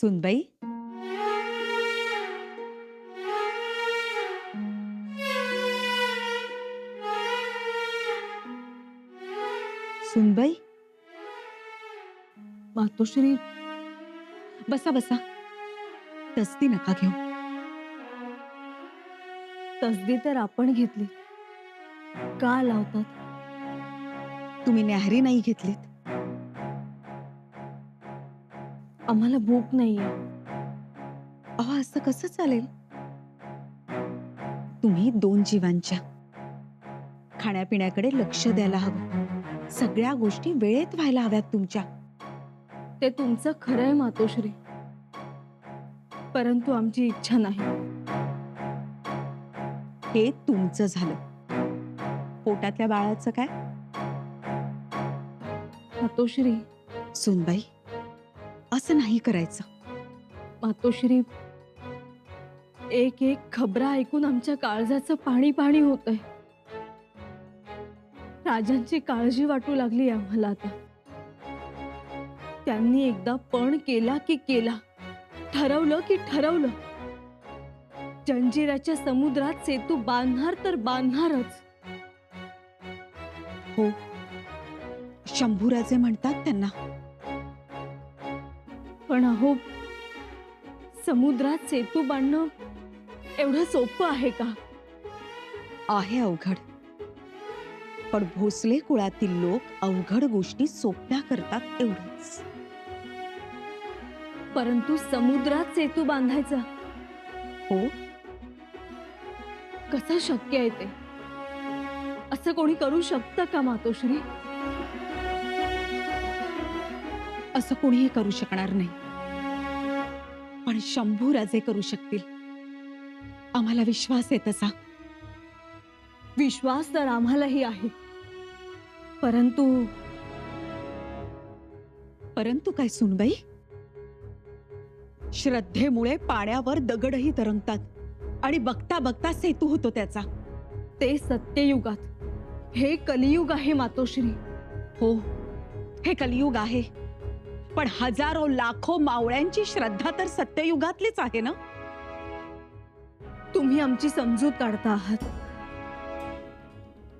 सुनबाई, सुनबाई, मातोश्री, बसा बसा. तसदी नका घेऊ. तसदी तर आपण घेतली. का लावतात? तुम्ही न्याहारी नाही घेतलीत. आम्हाला भूक नाहीये. अहो, असं कसं चालेल? तुम्ही दोन जीवांच्या खाण्यापिण्याकडे लक्ष द्यायला हवं. सगळ्या गोष्टी वेळेत व्हायला हव्यात तुमच्या. ते तुमचं खरंय मातोश्री, परंतु आमची इच्छा नाही. हे तुमचं झालं. पोटातल्या बाळाचं काय? मातोश्री, सुनबाई, असं नाही करायचं. मातोश्री, एक एक खबरा ऐकून आमच्या काळजाचं पाणी पाणी होतंय. राजांची काळजी वाटू लागली आम्हाला आता. त्यांनी एकदा पण केला की केला, ठरवलं की ठरवलं. जंजिराच्या समुद्रात सेतू बांधणार तर बांधणारच. हो, शंभूराजे म्हणतात त्यांना. पण अहो, समुद्रात सेतू बांधणं एवढं सोपं आहे का? आहे अवघड. पण भोसले कुळातील लोक अवघड गोष्टी सोप्या करतात एवढंच. परंतु समुद्रात सेतू बांधायचा हो, कसं शक्य आहे ते? असं कोणी करू शकतं का मातोश्री? असं कोणीही करू शकणार नाही. पण शंभूराजे करू शकतील. आम्हाला विश्वास आहे तसा. विश्वास तर आम्हालाही आहे, परंतु परंतु काय सुनबाई? श्रद्धेमुळे पाण्यावर दगडही तरंगतात आणि बघता बघता सेतू होतो त्याचा. ते सत्ययुगात. हे कलियुग आहे मातोश्री. हो, हे कलियुग आहे. पण हजारो लाखो मावळ्यांची श्रद्धा तर सत्ययुगातलीच आहे ना. तुम्ही आमची समजूत काढता आहात,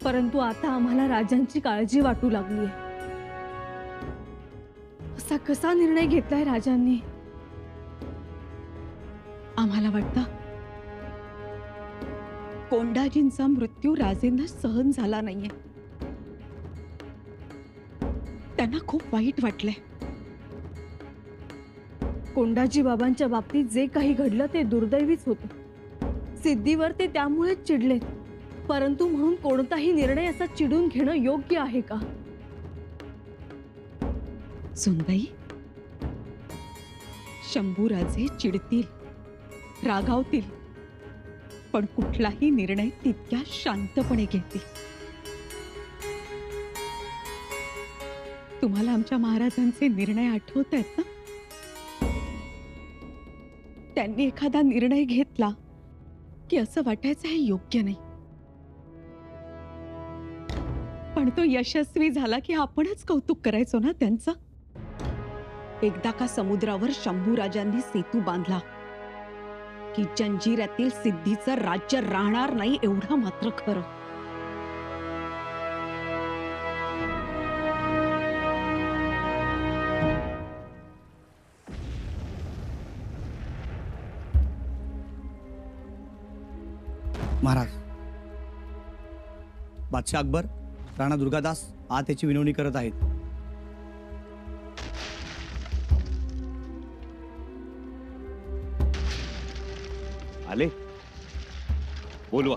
परंतु आता आम्हाला राजांची काळजी वाटू लागली आहे. असा कसा निर्णय घेतलाय राजांनी? आम्हाला वाटतं कोंडाजींचा मृत्यू राजेंना सहन झाला नाहीये. त्यांना खूप वाईट वाटलंय. कोंडाजी बाबांच्या बाबतीत जे काही घडलं ते दुर्दैवीच होतं. सिद्धीवर ते त्यामुळेच चिडलेत. परंतु म्हणून कोणताही निर्णय असा चिडून घेणं योग्य आहे का? सुनबाई, शंभूराजे चिडतील, रागावतील, पण कुठलाही निर्णय तितक्या शांतपणे घेतील. तुम्हाला आमच्या महाराजांचे निर्णय आठवत आहेत ना? त्यांनी एखादा निर्णय घेतला की असं वाटायचं हे योग्य नाही, पण तो यशस्वी झाला की आपणच कौतुक करायचो ना त्यांचं. एकदा का समुद्रावर शंभूराजांनी सेतू बांधला की जंजिऱ्यातील सिद्धीचं राज्य राहणार नाही, एवढं मात्र खरं. महाराज, बादशाह अकबर, राणा दुर्गादास आज त्याची विनवणी करत आहेत. आले, बोलवा.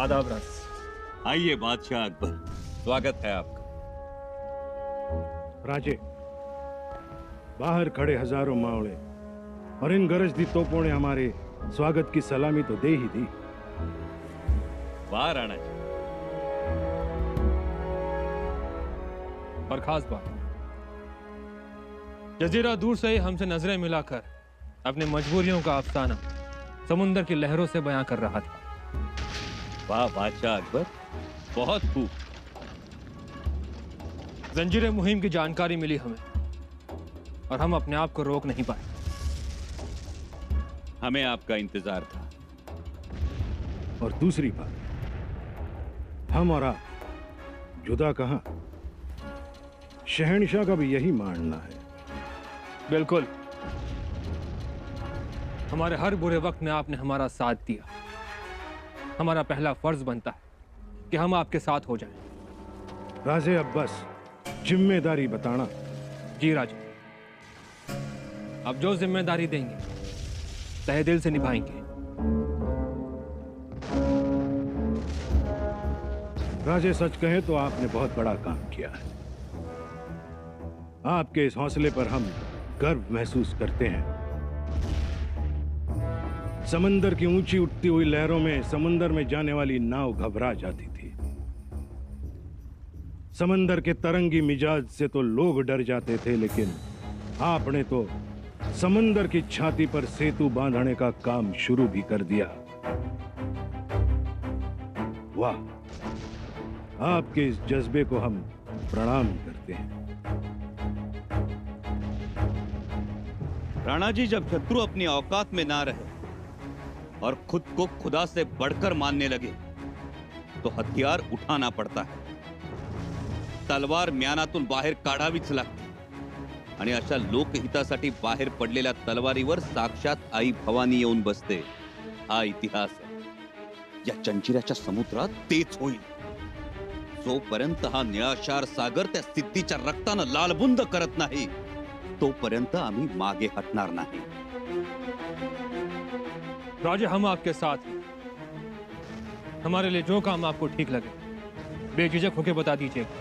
आदाब राज। आइए बादशाह अकबर, स्वागत है आपका। राजे, बाहर खड़े हजारों मावड़े और इन गरजदी तोपों ने हमारे स्वागत की सलामी तो दे ही दी। वाह राणा जी, और खास बात, जजीरा दूर से ही हमसे नजरें मिलाकर अपनी मजबूरियों का अफसाना समुंदर की लहरों से बयां कर रहा था। वाह बादशाह अकबर, बहुत खूब। जंजीर मुहिम की जानकारी मिली हमें और हम अपने आप को रोक नहीं पाए। हमें आपका इंतजार था। और दूसरी बात, हम और आप जुदा कहां? शहनशाह का भी यही मानना है। बिल्कुल, हमारे हर बुरे वक्त में आपने हमारा साथ दिया। हमारा पहला फर्ज बनता है कि हम आपके साथ हो जाएं। राजे अब्बास, जिम्मेदारी बताना। जी राजा, आप जो जिम्मेदारी देंगे तहे दिल से निभाएंगे। राजे, सच कहें तो आपने बहुत बड़ा काम किया है। आपके इस हौसले पर हम गर्व महसूस करते हैं। समंदर की ऊंची उठती हुई लहरों में समुंदर में जाने वाली नाव घबरा जाती थी। समंदर के तरंगी मिजाज से तो लोग डर जाते थे, लेकिन आपने तो समंदर की छाती पर सेतु बांधने का काम शुरू भी कर दिया। वाह, आपके इस जज्बे को हम प्रणाम करते हैं। राणा जी, जब शत्रु अपनी औकात में ना रहे और खुद को खुदा से बढ़कर मानने लगे तो हथियार उठाना पडता है। तलवार म्यानातून बाहेर काढावीच लागते आणि अशा लोकहितासाठी बाहेर पडलेल्या तलवारीवर साक्षात आई भवानी येऊन बसते। हा इतिहास आहे। या जंजिऱ्याच्या समुद्रात तेच होईल। जोपर्यंत हा निळाशार सागर त्या सिद्धीच्या रक्तानं लालबुंद करत नाही तोपर्यंत आम्ही मागे हटणार नाही। राजा, हम आपके साथ हैं। हमारे लिए जो काम आपको ठीक लगे बेझिझक होकर बता दीजिएगा।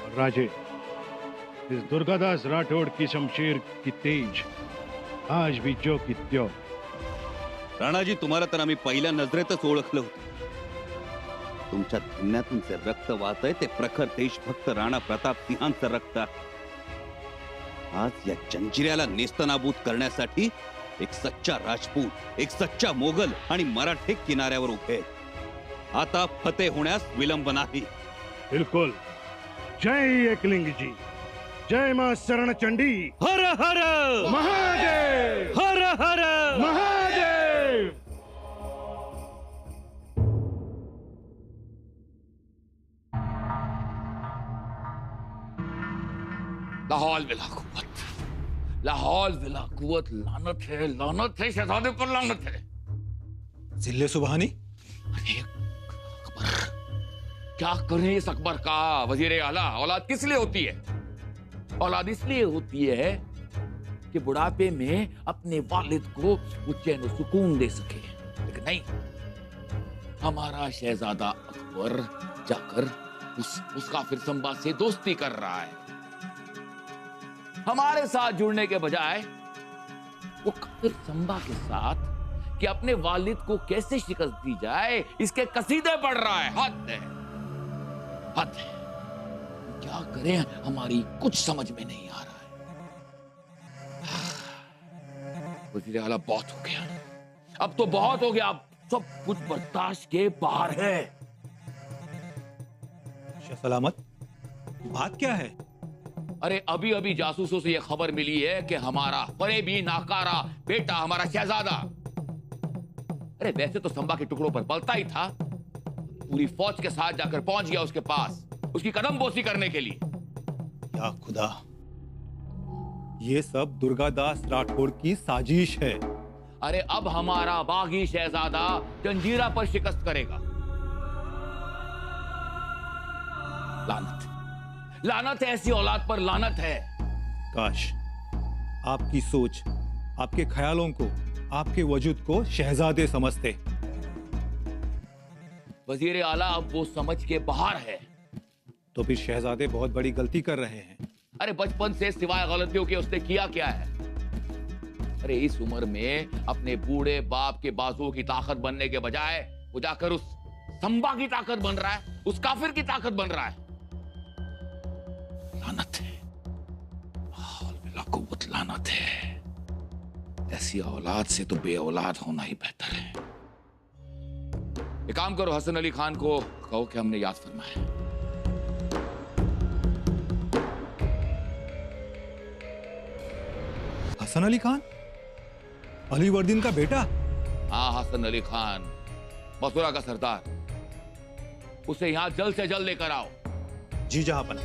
और राजे, इस दुर्गादास राठौड़ की शमशीर की तेज आज भी जो की त्यों। राणाजी, तुम्हाला तर आम्ही पहिल्या नजरेतच ओळखलं होतं। तुमच्या धिन्यातून जे रक्त वाहतंय ते प्रखर देशभक्त राणा प्रताप सिंहांचं रक्त आहे। आज या जंजिऱ्याला नेस्तनाबूत करण्यासाठी एक सच्चा राजपूत, एक सच्चा मोगल आणि मराठे किनाऱ्यावर उभे आहेत। आता फतेह होण्यास विलंब नाही। बिल्कुल। जय एकलिंग जी, जय मां शरण चंडी। हर हर महादेव, हर हर महादेव। लाहौल विला कुव्वत, लाहौल विला कुव्वत। लानत है शहजादे पर लानत है। जिल्ले सुबहानी, अरे अकबर, क्या करें इस अकबर का? वजीर आला, औलाद किस लिए होती है? औलाद इसलिए होती है कि बुढ़ापे में अपने वालिद को वो चैन सुकून दे सके। लेकिन नहीं, हमारा शहजादा अकबर जाकर उस काफिर संबा से दोस्ती कर रहा है। हमारे साथ जुड़ने के बजाय वो काफिर संबा के साथ कि अपने वालिद को कैसे शिकस्त दी जाए इसके कसीदे पढ़ रहा है। हद है, हद है। क्या करें, हमारी कुछ समझ में नहीं आ रहा है। वज़ीर आला, बहुत हो गया, अब तो बहुत हो गया। अब सब कुछ बर्दाश्त के बाहर है। सलामत, बात क्या है? अरे अभी अभी जासूसों से यह खबर मिली है कि हमारा फरेबी नाकारा बेटा, हमारा शहजादा, अरे वैसे तो संबा के टुकड़ों पर पलता ही था, पूरी फौज के साथ जाकर पहुंच गया उसके पास, उसकी कदम बोसी करने के लिए। या खुदा, ये सब दुर्गादास राठौड़ की साजिश है। अरे अब हमारा बागी शहजादा जंजीरा पर शिकस्त करेगा। लानत, लानत है, ऐसी औलाद पर लानत है। काश आपकी सोच, आपके ख्यालों को, आपके वजूद को शहजादे समझते। वजीर आला अब वो समझ के बाहर है। तो फिर शहजादे बहुत बड़ी गलती कर रहे हैं। अरे बचपन से सिवाय गलतियों के उसने किया क्या है? अरे इस उम्र में अपने बूढ़े बाप के बाजुओं की ताकत बनने के बजाय वो जाकर उस संबा की ताकत बन रहा है, उस काफिर की ताकत बन रहा है। लानत है, माहौल में लाखों लानत है। ऐसी औलाद से तो बे औलाद होना ही बेहतर है। एक काम करो, हसन अली खान को कहो कि हमने याद फरमाया। हसन अली खान, अली वर्दीन का बेटा? हाँ, हसन अली खान, मथुरा का सरदार। उसे यहां जल्द से जल्द लेकर आओ। जी जहांपना।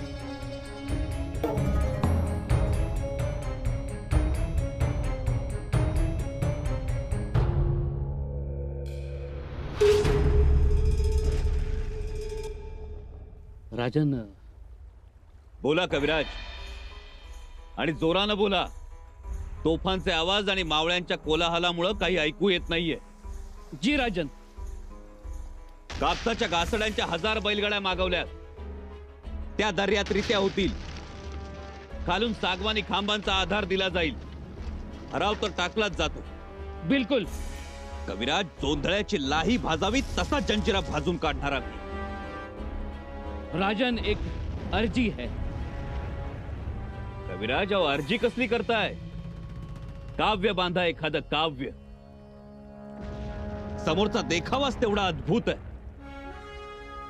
राजन, बोला कविराज, आणि जोरानं बोला. तोफांचे आवाज आणि मावळ्यांच्या कोलाहलामुळे काही ऐकू येत नाहीये. जी राजन. कापसाच्या घासड्यांच्या 1000 बैलगाड्या मागवल्यात. त्या दर्यात रित्या होतील. खालून सागवानी खांबांचा आधार दिला जाईल. हराव तर टाकलाच जातो. बिलकुल. कविराज, जोंधळ्याची लाही भाजावी तसा जंजिरा भाजून काढणारा मी. राजन, एक अर्जी है. कविराज, अहो अर्जी कसली करताय? काव्य बांधा, एखादं काव्य. समोरचा देखावाच तेवढा अद्भुत आहे.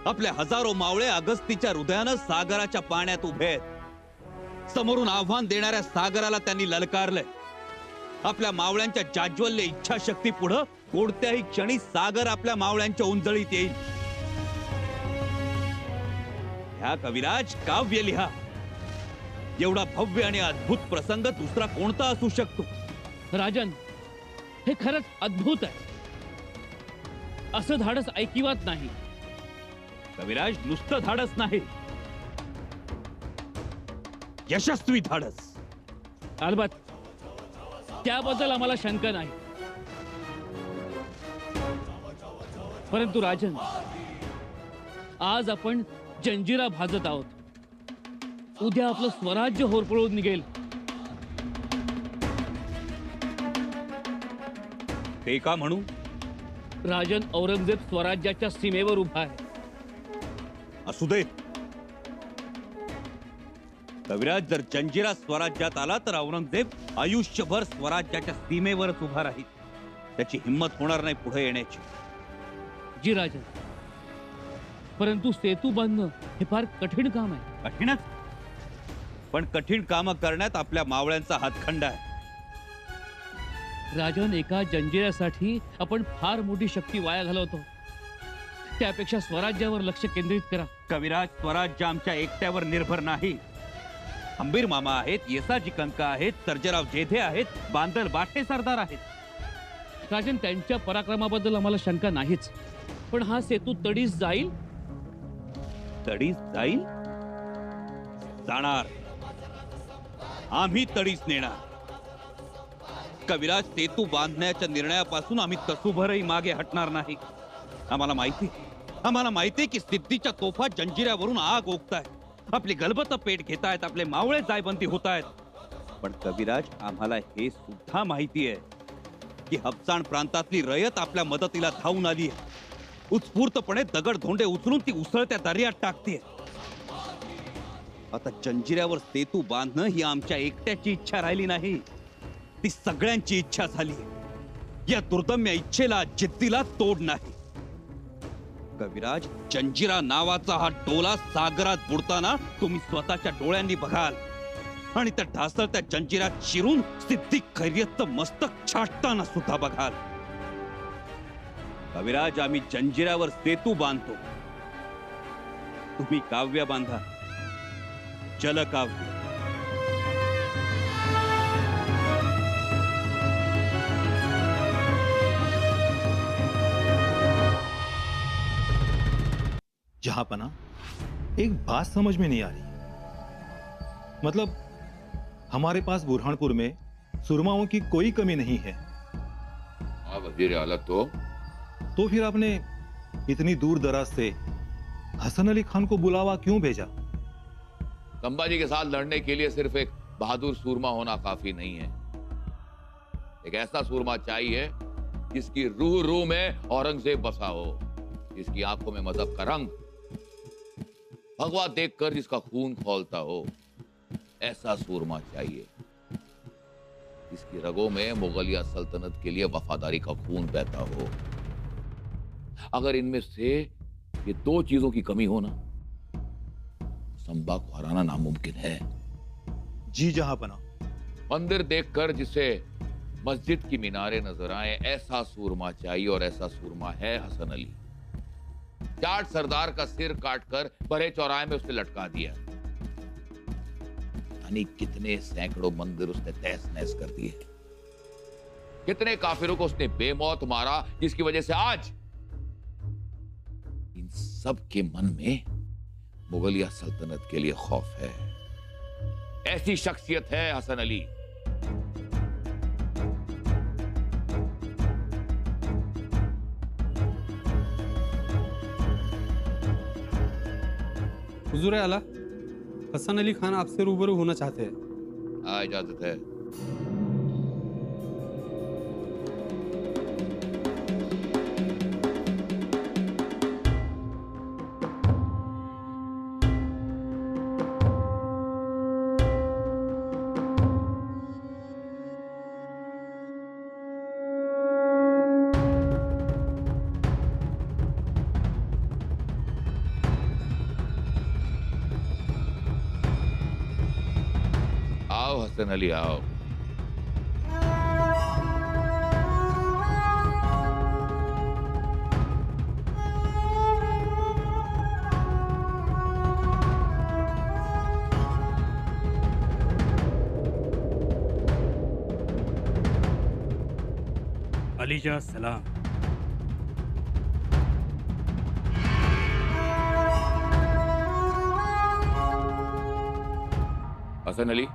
आपल्या हजारो मावळे अगस्तीच्या हृदयानं सागराच्या पाण्यात उभे आहेत. समोरून आव्हान देणाऱ्या सागराला त्यांनी ललकारलंय. आपल्या मावळ्यांच्या जाज्वल्य इच्छाशक्ती पुढे कोणत्याही क्षणी सागर आपल्या मावळ्यांच्या उंजळीत येईल. ह्या कविराज, काव्य लिहा. एवढा भव्य आणि अद्भुत प्रसंग दुसरा कोणता असू शकतो? राजन, हे खरंच अद्भुत आहे. असं धाडस ऐकिवात नाही. कविराज, नुसतं धाडस नाही, यशस्वी धाडस. अलबत, त्याबद्दल आम्हाला शंका नाही. परंतु राजन, आज आपण जंजिरा भाजत आहोत. उद्या आपलं स्वराज्य होरपळून निघेल. ते का म्हणू? राजन, औरंगजेब स्वराज्याच्या सीमेवर उभा आहे. असू दे कविराज, जर जंजिरा स्वराज्यात आला तर औरंगजेब आयुष्यभर स्वराज्याच्या सीमेवरच उभा राहील. त्याची हिंमत होणार नाही पुढे येण्याची. जी राजन, परंतु सेतू बांधणं हे फार कठीण काम आहे. कठीणच, पण कठीण कामं करण्यात आपल्या मावळ्यांचा हातखंड आहे. राजन, एका जंजिऱ्यासाठी आपण फार मोठी शक्ती वाया घालवतो. त्यापेक्षा स्वराज्यावर लक्ष केंद्रित करा. कविराज, स्वराज्य आमच्या एकट्यावर निर्भर नाही. अंबीर मामा आहेत, येसाजी कंका आहेत, सर्जेराव जेधे आहेत, बांदल बाठे सरदार आहेत. राजन, त्यांच्या पराक्रमाबद्दल आम्हाला शंका नाहीच. पण हा सेतू तडीस जाईल. तडीस जाईल? जाणार. आम्ही तडीस नेणार. कविराज, सेतू बांधण्याच्या निर्णयापासून आम्ही तसूभरही मागे हटणार नाही. आम्हाला माहिती की सिद्धीच्या तोफा जंजिऱ्यावरून आग ओकतायत. आपली गलबत पेट घेतायत. आपले मावळे जायबंदी होतायत. पण कविराज, आम्हाला हे सुद्धा माहिती आहे की हबसाण प्रांतातली रयत आपल्या मदतीला धावून आली आहे. उत्स्फूर्तपणे दगड धोंडे उचलून ती उसळत्या दर्यात टाकते. आता जंजिऱ्यावर सेतू बांधणं ही आमच्या एकट्याची इच्छा राहिली नाही, ती सगळ्यांची इच्छा झाली. या दुर्दम्य इच्छेला, जिद्दीला तोड नाही. कविराज, जंजिरा नावाचा हा डोला सागरात बुडताना तुम्ही स्वतःच्या डोळ्यांनी बघाल आणि त्या ढासळत्या जंजिरात शिरून सिद्धी खैरियतचं मस्तक छाटताना सुद्धा बघाल. कविराज, आम्ही जंजिऱ्यावर सेतू बांधतो. तुम्ही काव्य बांधा, जलकाव्य. जहांपना, एक बात समझ में नहीं आ रही. मतलब हमारे पास बुरहानपुर में सुरमाओं की कोई कमी नहीं है. वजीर आला तो फिर आपने इतनी दूर दराज से हसन अली खान को बुलावा क्यों भेजा? संभाजी के साथ लड़ने के लिए सिर्फ एक बहादुर सूरमा होना काफी नहीं है. एक ऐसा सूरमा चाहिए जिसकी रूह रूह में औरंगजेब बसा हो, जिसकी आंखों में मजहब का रंग, भगवा देखकर जिसका खून खौलता हो, ऐसा सूरमा चाहिए जिसकी रगों में मुगलिया सल्तनत के लिए वफादारी का खून बहता हो। अगर इनमें से ये दो चीजों की कमी हो ना, संबा को हराना नामुमकिन है। जी जहांपना। मंदिर देखकर जिसे मस्जिद की मीनारें नजर आए, ऐसा सूरमा चाहिए, और ऐसा सूरमा है हसन अली। जाट सरदार का सिर काटकर बड़े चौराहे में उसने लटका दिया। यानी कितने सैकड़ों मंदिर उसने तहस नहस कर दिए, कितने काफिरों को उसने बेमौत मारा, जिसकी वजह से आज इन सब के मन में मुगलिया सल्तनत के लिए खौफ है। ऐसी शख्सियत है हसन अली। हुजूर आला, हसन अली खान आपसे रूबरू होना चाहते हैं। इजाजत है। आओ हसन अली, आओ। अलीजा सलाम। हसन अली,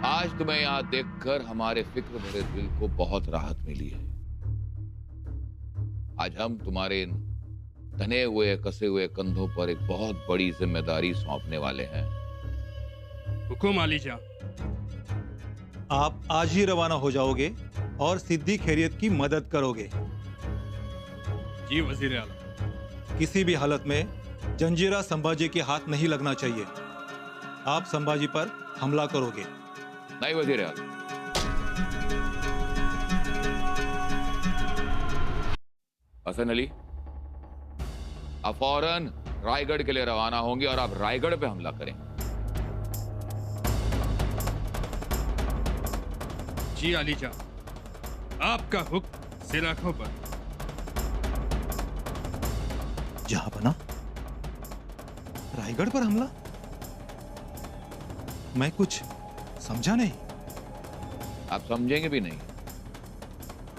आज तुम्हें यहां देखकर हमारे फिक्र भरे दिल को बहुत राहत मिली है। आज हम तुम्हारे इन तने हुए कसे हुए कंधों पर एक बहुत बड़ी जिम्मेदारी सौंपने वाले हैं। हुकुम अलीजा। आप आज ही रवाना हो जाओगे और सिद्दी खैरियत की मदद करोगे। जी वजीर आला। किसी भी हालत में जंजीरा संभाजी के हाथ नहीं लगना चाहिए। आप संभाजी पर हमला करोगे। नहीं वजीर आला। हसन अली, आप फौरन रायगढ़ के लिए रवाना होंगे और आप रायगढ़ पे हमला करें। जी अलीजा, आपका हुक्म सिर आंखों पर। जहांपना, रायगढ़ पर हमला? मैं कुछ समझा नहीं। आप समझेंगे भी नहीं।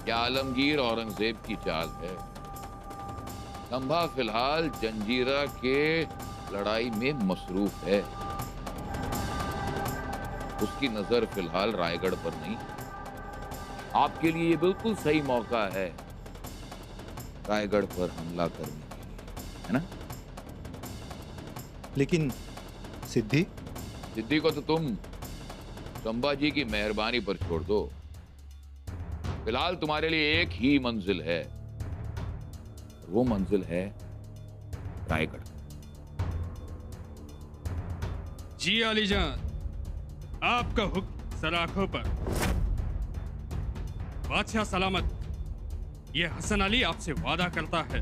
क्या आलमगीर औरंगजेब की चाल है? संभा फिलहाल जंजीरा के लड़ाई में मसरूफ है। उसकी नजर फिलहाल रायगढ़ पर नहीं। आपके लिए ये बिल्कुल सही मौका है रायगढ़ पर हमला करने के लिए, है ना? लेकिन सिद्धि? सिद्धि को तो तुम संभाजी की मेहरबानी पर छोड़ दो। फिलहाल तुम्हारे लिए एक ही मंजिल है, वो मंजिल है रायगढ़। जी अलीजान, आपका हुक्म सलाखों पर। बादशाह सलामत, ये हसन अली आपसे वादा करता है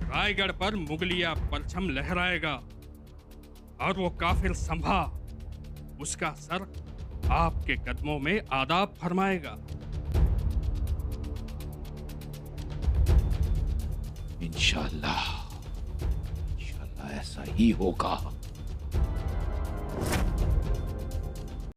रायगढ़ पर मुगलिया परचम लहराएगा और वो काफिर संभा उसका सर आपके कदमों में आदाब फरमाएगा। इंशाअल्लाह, इंशाअल्लाह ऐसा ही होगा।